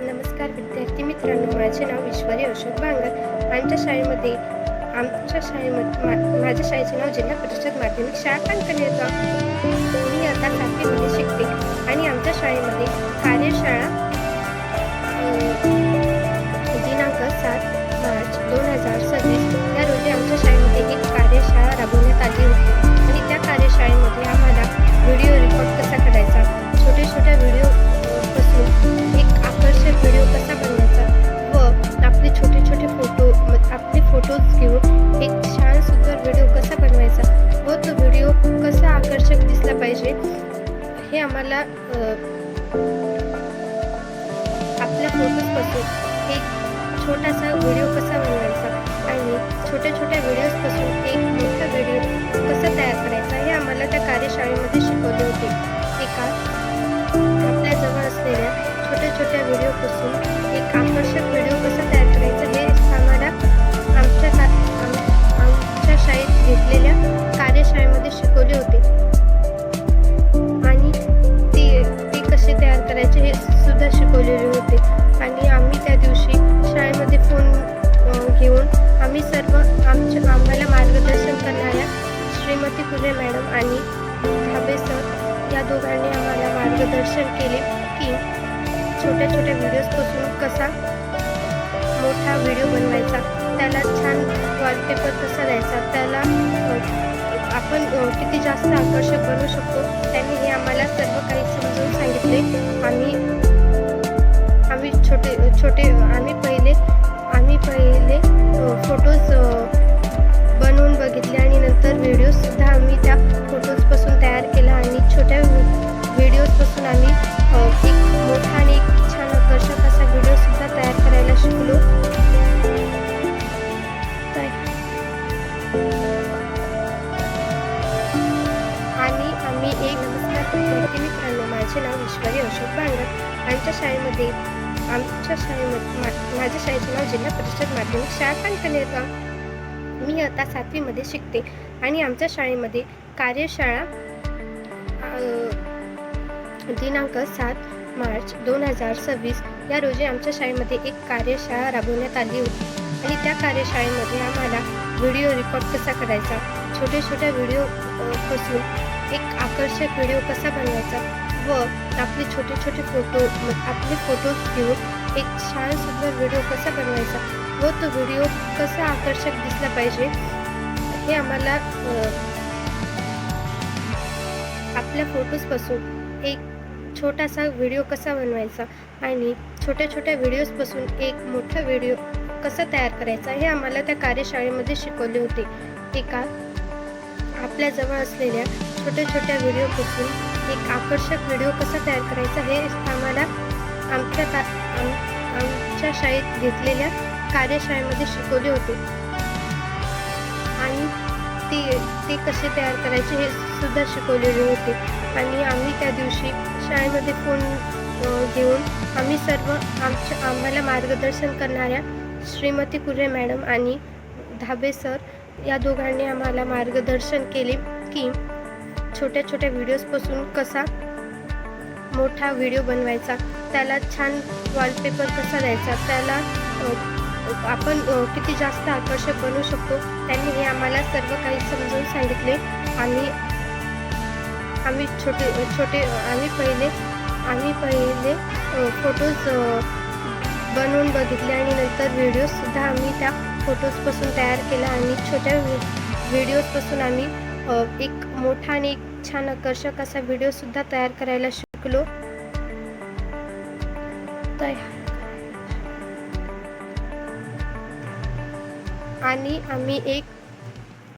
नमस्कार विद्यार्थी मित्रांनो, माझे नाव ईश्वरी अशोक बांगर। माझ्या शाळेमध्ये माझ्या शाळेचे नाव जिल्हा परिषद माध्यमिक शाळा कांकनेर गाव। मी आता 7वीमध्ये शिकते आणि आमच्या शाळेमध्ये कार्यशाळा दिनांक 7 मार्च 2026 या रोजी आमच्या शाळेमध्ये एक कार्यशाळा राबवण्यात आली होती आणि त्या कार्यशाळेमध्ये आम्हाला व्हिडिओ रेकॉर्ड कसा करायचा, छोट्या व्हिडिओ पासून एक आकर्षक व्हिडिओ कसा बनवायचा व आपले छोटे फोटोज घेऊन एक छान सुंदर व्हिडिओ कसा बनवायचा व तो व्हिडिओ कसा आकर्षक दिसला पाहिजे हे आम्हाला आपल्या फोटोजपासून एक छोटासा व्हिडिओ कसा बनवायचा आणि छोट्या व्हिडिओजपासून एक मोठा व्हिडिओ कसा तयार करायचा हे आम्हाला त्या कार्यशाळेमध्ये शिकवले होते। एका आपल्याजवळ असलेल्या छोट्या व्हिडिओपासून एक आकर्षक व्हिडिओ कसा तयार करायचा हे आम्हाला आमच्या शाळेत घेतलेल्या कार्यशाळेमध्ये शिकवले होते आणि ते कसे तयार करायचे हे सुद्धा शिकवलेले होते। आणि आम्ही त्या दिवशी शाळेमध्ये फोन घेऊन आम्ही सर्व आम्हाला मार्गदर्शन करणाऱ्या श्रीमती कुरे मॅडम आणि धाबे सर या दोघांनी आम्हाला मार्गदर्शन केले की छोट्या व्हिडिओजपासून कसा मोठा व्हिडिओ बनवायचा, त्याला छान वॉलपेपर कसा द्यायचा, त्याला आपण किती जास्त आकर्षक बनवू शकतो, त्यांनी हे आम्हाला सर्व काही समजून सांगितले। आम्ही पहिले फोटोज बनवून बघितले आणि नंतर व्हिडिओसुद्धा आम्ही त्या फोटोजपासून तयार केला आणि छोट्या व्हिडिओजपासून आम्ही एक मोठा आणि एक छान आकर्षक असा व्हिडिओसुद्धा तयार करायला शिकलो। आणि आम्ही एक नमस्कार विद्यार्थी मित्रांनो, माझे नाव ईश्वरी अशोक बांगर। माझ्या शाळेचे नाव जिल्हा परिषद माध्यमिक शाळा कांकनेर गाव। मी आता 7वीमध्ये शिकते आणि आमच्या शाळेमध्ये कार्यशाळा दिनांक 7 मार्च 2026 या रोजी आमच्या शाळेमध्ये एक कार्यशाळा राबवण्यात आली होती आणि त्या कार्यशाळेमध्ये आम्हाला व्हिडिओ रेकॉर्ड कसा करायचा, छोट्या व्हिडिओ पासून एक आकर्षक व्हिडिओ कसा बनवायचा व आपले छोटे फोटोज घेऊन एक छान सुंदर व्हिडिओ कसा बनवायचा व तो व्हिडिओ कसा आकर्षक दिसला पाहिजे हे आम्हाला आपल्या फोटोजपासून एक छोटासा व्हिडिओ कसा बनवायचा आणि छोट्या व्हिडिओजपासून एक मोठा व्हिडिओ कसा तयार करायचा हे आम्हाला त्या कार्यशाळेमध्ये शिकवले होते। एका आपल्याजवळ असलेल्या छोट्या व्हिडिओपासून एक आकर्षक व्हिडिओ कसा तयार करायचा हे आम्हाला आमच्या शाळेत घेतलेल्या कार्यशाळेमध्ये शिकवले होते आणि ते कसे तयार करायचे हे सुद्धा शिकवलेले होते। आणि आम्ही त्या दिवशी शाळेमध्ये फोन घेऊन आम्ही सर्व आम्हाला मार्गदर्शन करणाऱ्या श्रीमती कुरे मॅडम आणि धाबे सर या दोघांनी आम्हाला मार्गदर्शन केले की छोट्या व्हिडिओजपासून कसा मोठा व्हिडिओ बनवायचा, त्याला छान वॉलपेपर कसा द्यायचा, त्याला आपण किती जास्त आकर्षक बनवू शकतो, त्यांनी हे आम्हाला सर्व काही समजून सांगितले। आम्ही पहिले फोटोज बनवून बघितले आणि नंतर व्हिडिओसुद्धा आम्ही त्या फोटोजपासून तयार केला आणि छोट्या व्हिडिओजपासून आम्ही एक मोठा आणि एक छान आकर्षक असा व्हिडिओसुद्धा तयार करायला शिकलो। आणि आम्ही एक